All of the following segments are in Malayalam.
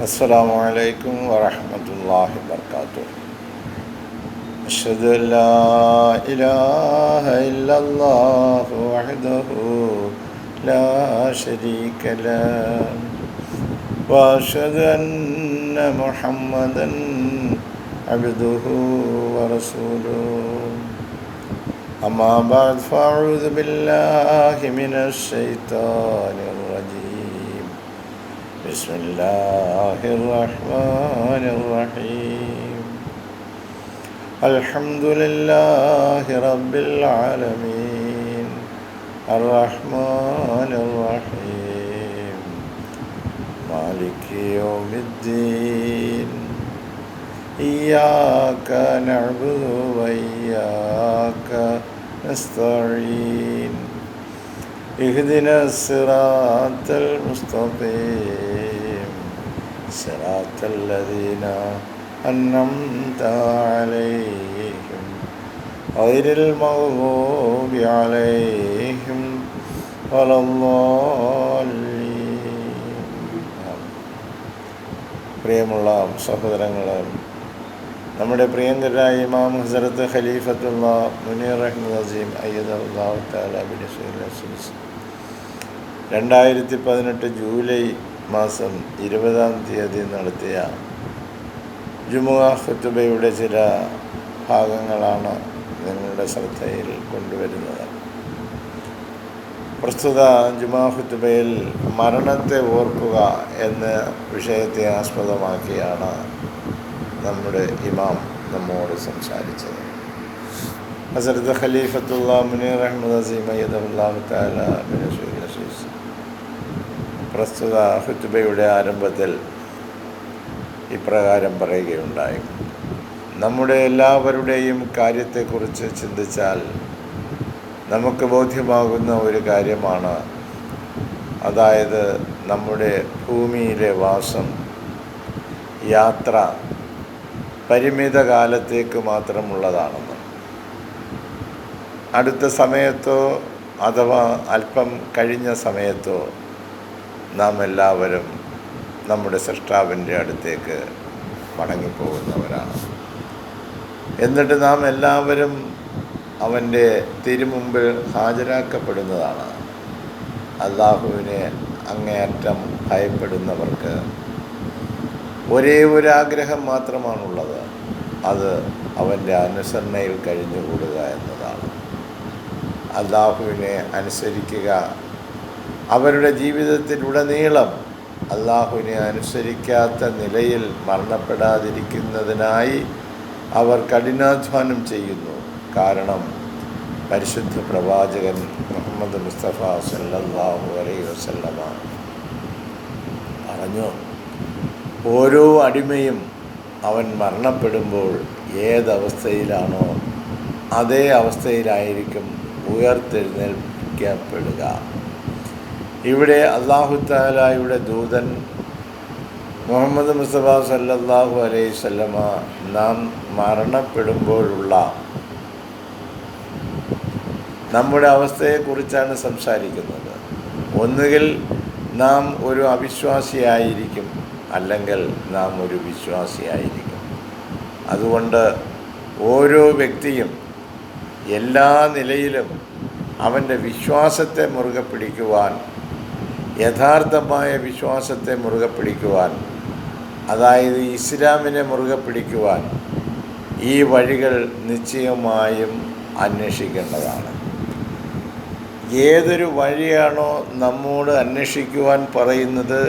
അസ്സലാമു അലൈക്കും വറഹ്മത്തുള്ളാഹി വബറകാതുഹു. അഷ്ഹദു അല്ലാ ഇലാഹ ഇല്ലല്ലാഹു വഹ്ദഹു ലാ ശരീക ലഹു വഅഷ്ഹദു അന്ന മുഹമ്മദൻ അബ്ദുഹു വറസൂലുഹു. അമ്മാ ബഅദ് ഫഅഊദു ബില്ലാഹി മിനശ് ശൈത്വാനിർ റജീം. ബിസ്മില്ലാഹിർ റഹ്മാനിർ റഹീം. അൽഹംദുലില്ലാഹി റബ്ബിൽ ആലമീൻ അർറഹ്മാനിർ റഹീം മാലികി യൗമിദ്ദീൻ. ഇയ്യാക നഅ്ബുദു വഇയ്യാക നസ്തഈൻ. ഇഹ്ദിനസ് സിറാത്തൽ മുസ്തഖീം സിറാത്തൽ ലദീന അൻഅംത അലൈഹിം ഗൈറിൽ മഗ്ദൂബി അലൈഹിം വലദ്ദാല്ലീൻ. പ്രിയമുള്ള സഹോദരങ്ങളെ, നമ്മുടെ പ്രിയങ്കരായ ഇമാം ഹസ്രത്ത് ഖലീഫത്തുല്ലാ മുനീർ അഹ്മദ് അസീം അയ്യദഹുല്ലാഹു തആല ബിനസ്രിൽ അസീസ് 2018 ജൂലൈ മാസം 20-ാം തീയതി നടത്തിയ ജുമുഅ ഖുതുബയുടെ ചില ഭാഗങ്ങളാണ് നിങ്ങളുടെ ശ്രദ്ധയിൽ കൊണ്ടുവരുന്നത്. പ്രസ്തുത ജുമുഅ ഖുതുബയിൽ മരണത്തെ ഓർക്കുക എന്ന വിഷയത്തെ ആസ്പദമാക്കിയാണ് നമ്മുടെ ഇമാം നമ്മോട് സംസാരിച്ചത്. ഹസ്രത്ത് ഖലീഫത്തുല്ലാ മുനീർ അഹ്മദ് അസീം അയ്യദഹുല്ലാഹു തആല ബിനസ്രിൽ അസീസ് പ്രസ്തുത ഖുതുബയുടെ ആരംഭത്തിൽ ഇപ്രകാരം പറയുകയുണ്ടായി: നമ്മുടെ എല്ലാവരുടെയും കാര്യത്തെക്കുറിച്ച് ചിന്തിച്ചാൽ നമുക്ക് ബോധ്യമാകുന്ന ഒരു കാര്യമാണ്, അതായത് നമ്മുടെ ഭൂമിയിലെ വാസം, യാത്ര പരിമിത കാലത്തേക്ക് മാത്രമുള്ളതാണെന്ന്. അടുത്ത സമയത്തോ അഥവാ അല്പം കഴിഞ്ഞ സമയത്തോ നാം എല്ലാവരും നമ്മുടെ സൃഷ്ടാവിൻ്റെ അടുത്തേക്ക് മടങ്ങിപ്പോകുന്നവരാണ്. എന്നിട്ട് നാം എല്ലാവരും അവൻ്റെ തിരുമുമ്പിൽ ഹാജരാക്കപ്പെടുന്നതാണ്. അല്ലാഹുവിനെ അങ്ങേയറ്റം ഭയപ്പെടുന്നവർക്ക് ഒരേ ഒരു ആഗ്രഹം മാത്രമാണുള്ളത്, അത് അവൻ്റെ അനുസരണയിൽ കഴിഞ്ഞുകൂടുക എന്നതാണ്. അല്ലാഹുവിനെ അനുസരിക്കുക. അവരുടെ ജീവിതത്തിലുടനീളം അല്ലാഹുവിനെ അനുസരിക്കാത്ത നിലയിൽ മരണപ്പെടാതിരിക്കുന്നതിനായി അവർ കഠിനാധ്വാനം ചെയ്യുന്നു. കാരണം പരിശുദ്ധ പ്രവാചകൻ മുഹമ്മദ് മുസ്തഫ സല്ലല്ലാഹു അലൈഹി വസല്ലമ പറഞ്ഞു, ഓരോ അടിമയും അവൻ മരണപ്പെടുമ്പോൾ ഏതവസ്ഥയിലാണോ അതേ അവസ്ഥയിലായിരിക്കും ഉയർത്തെഴുന്നേൽപ്പിക്കപ്പെടുക. ഇവിടെ അല്ലാഹു തആലയുടെ ദൂതൻ മുഹമ്മദ് മുസ്തഫ സല്ലല്ലാഹു അലൈഹി വസല്ലമ നാം മരണപ്പെടുമ്പോഴുള്ള നമ്മുടെ അവസ്ഥയെക്കുറിച്ചാണ് സംസാരിക്കുന്നത്. ഒന്നുകിൽ നാം ഒരു അവിശ്വാസിയായിരിക്കും, അല്ലെങ്കിൽ നാം ഒരു വിശ്വാസിയായിരിക്കും. അതുകൊണ്ട് ഓരോ വ്യക്തിയും എല്ലാ നിലയിലും അവൻ്റെ വിശ്വാസത്തെ മുറുകെ പിടിക്കുവാൻ, യഥാർത്ഥമായ വിശ്വാസത്തെ മുറുകെ പിടിക്കുവാൻ, അതായത് ഇസ്ലാമിനെ മുറുകെ പിടിക്കുവാൻ ഈ വഴികൾ നിശ്ചയമായും അന്വേഷിക്കേണ്ടതാണ്. ഏതൊരു വഴിയാണോ നമ്മോട് അന്വേഷിക്കുവാൻ പറയുന്നത്,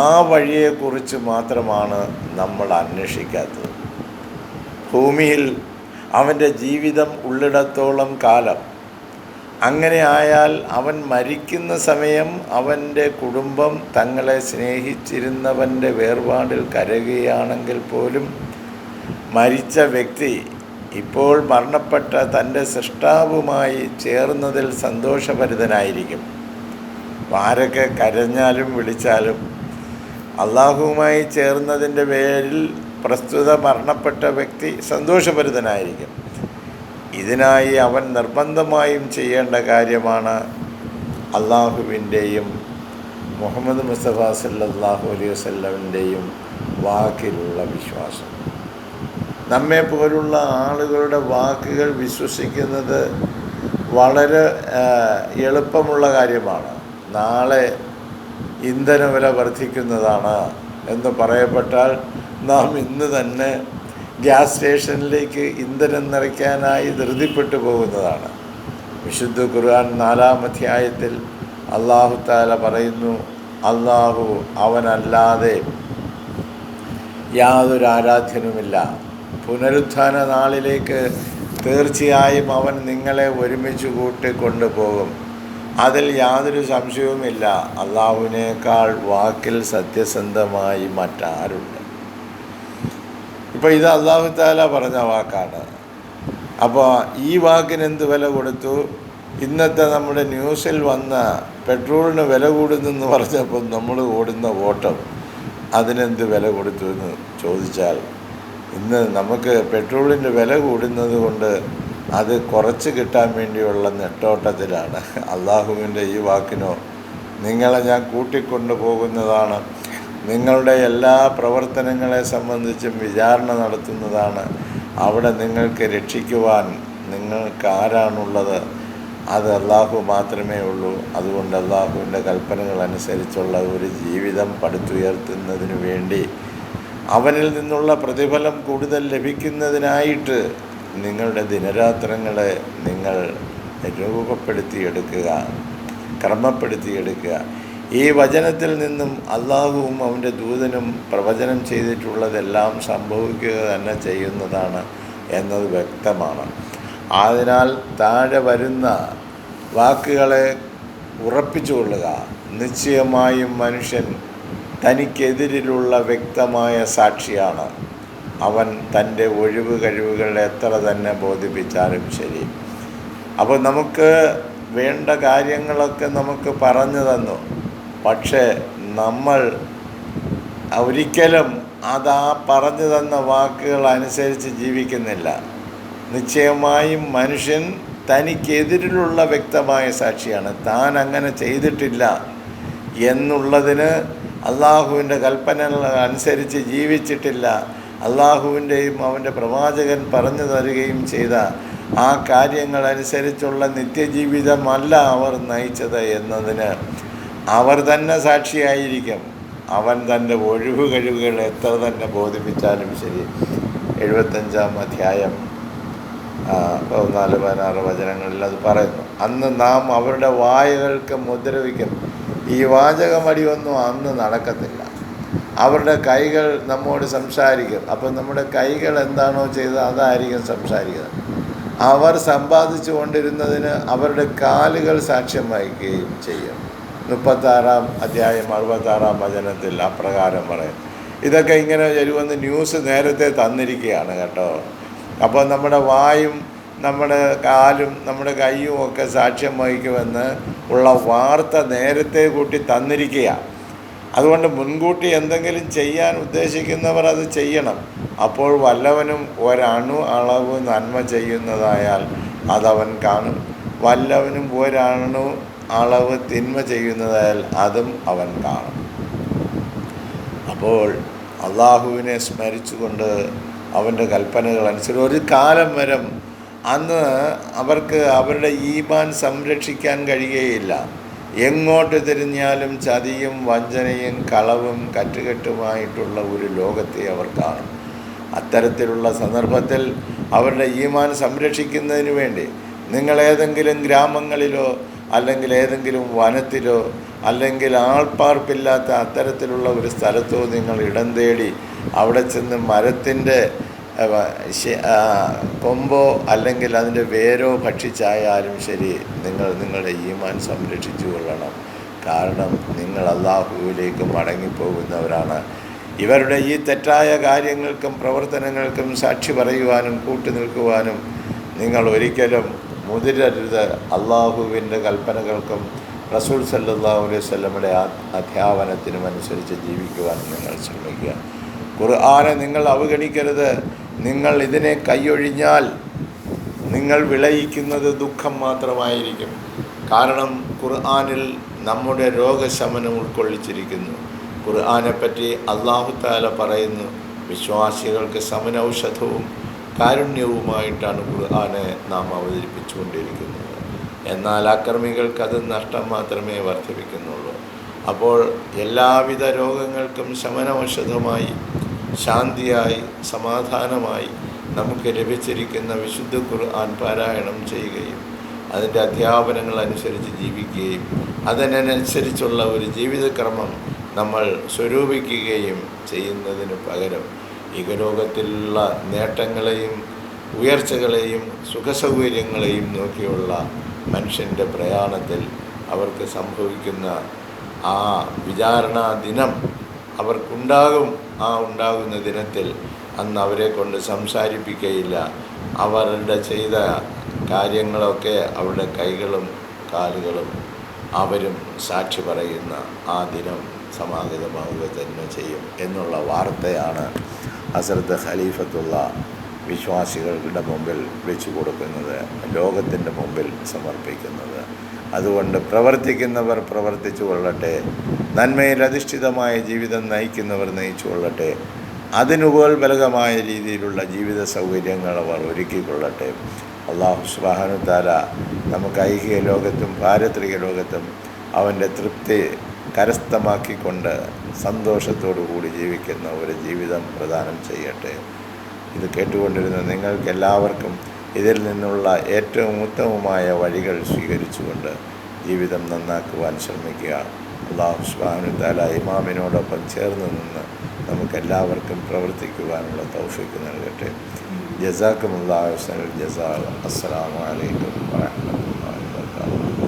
ആ വഴിയെക്കുറിച്ച് മാത്രമാണ് നമ്മൾ അന്വേഷിക്കാത്തത്. ഭൂമിയിൽ അവൻ്റെ ജീവിതം ഉള്ളിടത്തോളം കാലം അങ്ങനെ ആയാൽ അവൻ മരിക്കുന്ന സമയം അവൻ്റെ കുടുംബം തങ്ങളെ സ്നേഹിച്ചിരുന്നവൻ്റെ വേർപാടിൽ കരയുകയാണെങ്കിൽ പോലും മരിച്ച വ്യക്തി ഇപ്പോൾ മരണപ്പെട്ട തൻ്റെ സൃഷ്ടാവുമായി ചേർന്നതിൽ സന്തോഷഭരിതനായിരിക്കും. ആരൊക്കെ കരഞ്ഞാലും വിളിച്ചാലും അള്ളാഹുവുമായി ചേർന്നതിൻ്റെ പേരിൽ പ്രസ്തുത മരണപ്പെട്ട വ്യക്തി സന്തോഷഭരിതനായിരിക്കും. ഇതിനായി അവൻ നിർബന്ധമായും ചെയ്യേണ്ട കാര്യമാണ് അള്ളാഹുവിൻ്റെയും മുഹമ്മദ് മുസ്തഫ സല്ലല്ലാഹു അലൈഹി വസല്ലമിൻ്റെയും വാക്കിലുള്ള വിശ്വാസം. നമ്മെപ്പോലുള്ള ആളുകളുടെ വാക്കുകൾ വിശ്വസിക്കുന്നത് വളരെ എളുപ്പമുള്ള കാര്യമാണ്. നാളെ ഇന്ധനവില വർദ്ധിക്കുന്നതാണ് എന്ന് പറയപ്പെട്ടാൽ നാം ഇന്ന് തന്നെ ഗ്യാസ് സ്റ്റേഷനിലേക്ക് ഇന്ധനം നിറയ്ക്കാനായി ധൃതിപ്പെട്ടു പോകുന്നതാണ്. വിശുദ്ധ ഖുർആൻ 4-ാം അധ്യായത്തിൽ അല്ലാഹു തആല പറയുന്നു, അല്ലാഹു അവനല്ലാതെ യാതൊരു ആരാധ്യനുമില്ല. പുനരുത്ഥാന നാളിലേക്ക് തീർച്ചയായും അവൻ നിങ്ങളെ ഒരുമിച്ച് കൂട്ടിക്കൊണ്ടുപോകും. അതിൽ യാതൊരു സംശയവുമില്ല. അള്ളാഹുവിനേക്കാൾ വാക്കിൽ സത്യസന്ധമായി മറ്റാരുണ്ട്? ഇപ്പോൾ ഇത് അല്ലാഹു തആല പറഞ്ഞ വാക്കാണ്. അപ്പോൾ ഈ വാക്കിന് എന്ത് വില കൊടുത്തു? ഇന്നത്തെ നമ്മുടെ ന്യൂസിൽ വന്ന പെട്രോളിന് വില കൂടുന്നെന്ന് പറഞ്ഞപ്പോൾ നമ്മൾ ഓടുന്ന ഓട്ടം അതിനെന്ത് വില കൊടുത്തു എന്ന് ചോദിച്ചാൽ, ഇന്ന് നമുക്ക് പെട്രോളിൻ്റെ വില കൂടുന്നത് കൊണ്ട് അത് കുറച്ച് കിട്ടാൻ വേണ്ടിയുള്ള നെട്ടോട്ടത്തിലാണ്. അള്ളാഹുവിൻ്റെ ഈ വാക്കിനോ, നിങ്ങളെ ഞാൻ കൂട്ടിക്കൊണ്ടു പോകുന്നതാണ്, നിങ്ങളുടെ എല്ലാ പ്രവർത്തനങ്ങളെ സംബന്ധിച്ചും വിചാരണ നടത്തുന്നതാണ്, അവിടെ നിങ്ങൾക്ക് രക്ഷിക്കുവാൻ നിങ്ങൾക്ക് ആരാണുള്ളത്? അത് അള്ളാഹു മാത്രമേ ഉള്ളൂ. അതുകൊണ്ട് അള്ളാഹുവിൻ്റെ കൽപ്പനകൾ അനുസരിച്ചുള്ള ഒരു ജീവിതം പടുത്തുയർത്തുന്നതിന് വേണ്ടി അവനിൽ നിന്നുള്ള പ്രതിഫലം കൂടുതൽ ലഭിക്കുന്നതിനായിട്ട് നിങ്ങളുടെ ദിനരാത്രങ്ങളെ നിങ്ങൾ രൂപപ്പെടുത്തിയെടുക്കുക, ക്രമപ്പെടുത്തിയെടുക്കുക. ഈ വചനത്തിൽ നിന്നും അള്ളാഹുവും അവൻ്റെ ദൂതനും പ്രവചനം ചെയ്തിട്ടുള്ളതെല്ലാം സംഭവിക്കുക തന്നെ ചെയ്യുന്നതാണ് എന്നത് വ്യക്തമാണ്. അതിനാൽ താഴെ വരുന്ന വാക്കുകളെ ഉറപ്പിച്ചുകൊള്ളുക. നിശ്ചയമായും മനുഷ്യൻ തനിക്കെതിരിലുള്ള വ്യക്തമായ സാക്ഷിയാണ്. അവൻ തൻ്റെ ഒഴിവ് കഴിവുകൾ എത്ര തന്നെ ബോധിപ്പിച്ചാലും ശരി. അപ്പോൾ നമുക്ക് വേണ്ട കാര്യങ്ങളൊക്കെ നമുക്ക് പറഞ്ഞു തന്നു. പക്ഷേ നമ്മൾ ഒരിക്കലും അതാ പറഞ്ഞു തന്ന വാക്കുകൾ അനുസരിച്ച് ജീവിക്കുന്നില്ല. നിശ്ചയമായും മനുഷ്യൻ തനിക്കെതിരിലുള്ള വ്യക്തമായ സാക്ഷിയാണ്. താൻ അങ്ങനെ ചെയ്തിട്ടില്ല എന്നുള്ളതിന് അള്ളാഹുവിൻ്റെ കൽപ്പനകൾ അനുസരിച്ച് ജീവിച്ചിട്ടില്ല, അള്ളാഹുവിൻ്റെയും അവൻ്റെ പ്രവാചകൻ പറഞ്ഞു തരികയും ചെയ്ത ആ കാര്യങ്ങളനുസരിച്ചുള്ള നിത്യജീവിതമല്ല അവർ നയിച്ചത് എന്നതിന് അവർ തന്നെ സാക്ഷിയായിരിക്കും. അവൻ തൻ്റെ ഒഴിവ് കഴിവുകൾ എത്ര തന്നെ ബോധിപ്പിച്ചാലും ശരി. 75-ാം അധ്യായം 14-16 വചനങ്ങളിൽ അത് പറയുന്നു. അന്ന് നാം അവരുടെ വായകൾക്ക് മുദ്ര വയ്ക്കും. ഈ വാചകമടിയൊന്നും അന്ന് നടക്കത്തില്ല. അവരുടെ കൈകൾ നമ്മോട് സംസാരിക്കും. അപ്പം നമ്മുടെ കൈകൾ എന്താണോ ചെയ്തത് അതായിരിക്കും സംസാരിക്കുന്നത്. അവർ സമ്പാദിച്ചു കൊണ്ടിരുന്നതിന് അവരുടെ കാലുകൾ സാക്ഷ്യം വഹിക്കുകയും ചെയ്യും. 36-ാം അധ്യായം 66-ാം വചനത്തിൽ അപ്രകാരം പറയും. ഇതൊക്കെ ഇങ്ങനെ വരുമെന്ന് ന്യൂസ് നേരത്തെ തന്നിരിക്കുകയാണ് കേട്ടോ. അപ്പോൾ നമ്മുടെ വായും നമ്മുടെ കാലും നമ്മുടെ കൈയും ഒക്കെ സാക്ഷ്യം വഹിക്കുമെന്ന് ഉള്ള വാർത്ത നേരത്തെ കൂട്ടി തന്നിരിക്കുക. അതുകൊണ്ട് മുൻകൂട്ടി എന്തെങ്കിലും ചെയ്യാൻ ഉദ്ദേശിക്കുന്നവർ അത് ചെയ്യണം. അപ്പോൾ വല്ലവനും ഒരണു അളവ് നന്മ ചെയ്യുന്നതായാൽ അതവൻ കാണും. വല്ലവനും ഒരണു അളവ് തിന്മ ചെയ്യുന്നതായാൽ അതും അവൻ കാണും. അപ്പോൾ അള്ളാഹുവിനെ സ്മരിച്ചുകൊണ്ട് അവൻ്റെ കൽപ്പനകൾ അനുസരിച്ച് ഒരു കാലം വരെ അന്ന് അവർക്ക് അവരുടെ ഈമാൻ സംരക്ഷിക്കാൻ കഴിയുകയില്ല. എങ്ങോട്ട് തിരിഞ്ഞാലും ചതിയും വഞ്ചനയും കളവും കറ്റുകെട്ടുമായിട്ടുള്ള ഒരു ലോകത്തെ അവർ കാണും. അത്തരത്തിലുള്ള സന്ദർഭത്തിൽ അവരുടെ ഈമാൻ സംരക്ഷിക്കുന്നതിന് വേണ്ടി നിങ്ങൾ ഏതെങ്കിലും ഗ്രാമങ്ങളിലോ അല്ലെങ്കിൽ ഏതെങ്കിലും വനത്തിലോ അല്ലെങ്കിൽ ആൾപ്പാർപ്പില്ലാത്ത അത്തരത്തിലുള്ള ഒരു സ്ഥലത്തോ നിങ്ങൾ ഇടം തേടി അവിടെ ചെന്ന് മരത്തിൻ്റെ കൊമ്പോ അല്ലെങ്കിൽ അതിൻ്റെ വേരോ ഭക്ഷിച്ചായാലും ശരി, നിങ്ങൾ നിങ്ങളുടെ ഈമാൻ സംരക്ഷിച്ചു കൊള്ളണം. കാരണം നിങ്ങൾ അള്ളാഹുവിലേക്ക് മടങ്ങിപ്പോകുന്നവരാണ്. ഇവരുടെ ഈ തെറ്റായ കാര്യങ്ങൾക്കും പ്രവർത്തനങ്ങൾക്കും സാക്ഷി പറയുവാനും കൂട്ടുനിൽക്കുവാനും നിങ്ങൾ ഒരിക്കലും മുതിരരുത്. അള്ളാഹുവിൻ്റെ കൽപ്പനകൾക്കും റസൂൽ സല്ലല്ലാഹു അലൈഹി വസല്ലമയുടെ അധ്യാപനത്തിനും അനുസരിച്ച് ജീവിക്കുവാൻ നിങ്ങൾ ശ്രമിക്കുക. ഖുർആനെ നിങ്ങൾ അവഗണിക്കരുത്. നിങ്ങൾ ഇതിനെ കൈയൊഴിഞ്ഞാൽ നിങ്ങൾ വിളയിക്കുന്നത് ദുഃഖം മാത്രമായിരിക്കും. കാരണം ഖുർആനിൽ നമ്മുടെ രോഗശമനം ഉൾക്കൊള്ളിച്ചിരിക്കുന്നു. ഖുർആനെപ്പറ്റി അല്ലാഹു തആല പറയുന്നു, വിശ്വാസികൾക്ക് സമനൗഷധവും കാരുണ്യവുമായിട്ടാണ് ഖുർആനെ നാം അവതരിപ്പിച്ചുകൊണ്ടിരിക്കുന്നത്. എന്നാൽ അക്രമികൾക്ക് അത് നഷ്ടം മാത്രമേ വർദ്ധിപ്പിക്കുന്നുള്ളൂ. അപ്പോൾ എല്ലാവിധ രോഗങ്ങൾക്കും ശമനൗഷധമായി, ശാന്തിയായി, സമാധാനമായി നമുക്ക് ലഭിച്ചിരിക്കുന്ന വിശുദ്ധ ഖുർആൻ പാരായണം ചെയ്യുകയും അതിൻ്റെ അധ്യാപനങ്ങൾ അനുസരിച്ച് ജീവിക്കുകയും അതിനനുസരിച്ചുള്ള ഒരു ജീവിതക്രമം നമ്മൾ സ്വരൂപിക്കുകയും ചെയ്യുന്നതിന് പകരം ഇഹലോകത്തിലുള്ള നേട്ടങ്ങളെയും ഉയർച്ചകളെയും സുഖസൗകര്യങ്ങളെയും നോക്കിയുള്ള മനുഷ്യൻ്റെ പ്രയാണത്തിൽ അവർക്ക് സംഭവിക്കുന്ന ആ വിചാരണാ ദിനം അവർക്കുണ്ടാകും. ആ ഉണ്ടാകുന്ന ദിനത്തിൽ അന്ന് അവരെ കൊണ്ട് സംസാരിപ്പിക്കുകയില്ല. അവരുടെ ചെയ്ത കാര്യങ്ങളൊക്കെ അവരുടെ കൈകളും കാലുകളും അവരും സാക്ഷി പറയുന്ന ആ ദിനം സമാഗതമാവുക തന്നെ ചെയ്യും എന്നുള്ള വാർത്തയാണ് ഹസ്രത്ത് ഖലീഫത്തുള്ള വിശ്വാസികളുടെ മുമ്പിൽ വെച്ചു കൊടുക്കുന്നത്, ലോകത്തിൻ്റെ മുമ്പിൽ സമർപ്പിക്കുന്നത്. അതുകൊണ്ട് പ്രവർത്തിക്കുന്നവർ പ്രവർത്തിച്ചു കൊള്ളട്ടെ, നന്മയിൽ അധിഷ്ഠിതമായ ജീവിതം നയിക്കുന്നവർ നയിച്ചു കൊള്ളട്ടെ, അതിനുപോൽബലകമായ രീതിയിലുള്ള ജീവിത സൗകര്യങ്ങൾ അവർ ഒരുക്കിക്കൊള്ളട്ടെ. അല്ലാഹു സുബ്ഹാനഹു തആല നമുക്ക് ഐഹിക ലോകത്തും പാരത്രിക ലോകത്തും അവൻ്റെ തൃപ്തി കരസ്ഥമാക്കിക്കൊണ്ട് സന്തോഷത്തോടു കൂടി ജീവിക്കുന്ന ഒരു ജീവിതം പ്രദാനം ചെയ്യട്ടെ. ഇത് കേട്ടുകൊണ്ടിരുന്ന നിങ്ങൾക്കെല്ലാവർക്കും ഇതിൽ നിന്നുള്ള ഏറ്റവും ഉത്തമമായ വഴികൾ സ്വീകരിച്ചുകൊണ്ട് ജീവിതം നന്നാക്കുവാൻ ശ്രമിക്കുക. അല്ലാഹു സുബ്ഹാനഹു തആല ഇമാമിനോടൊപ്പം ചേർന്ന് നിന്ന് നമുക്കെല്ലാവർക്കും പ്രവർത്തിക്കുവാനുള്ള തൗഫീഖ് നൽകട്ടെ. ജസാക്കുമുല്ലാഹു ഖൈറൽ ജസാ. അസ്സലാമു അലൈക്കും വറഹ്മത്തുള്ളാഹി.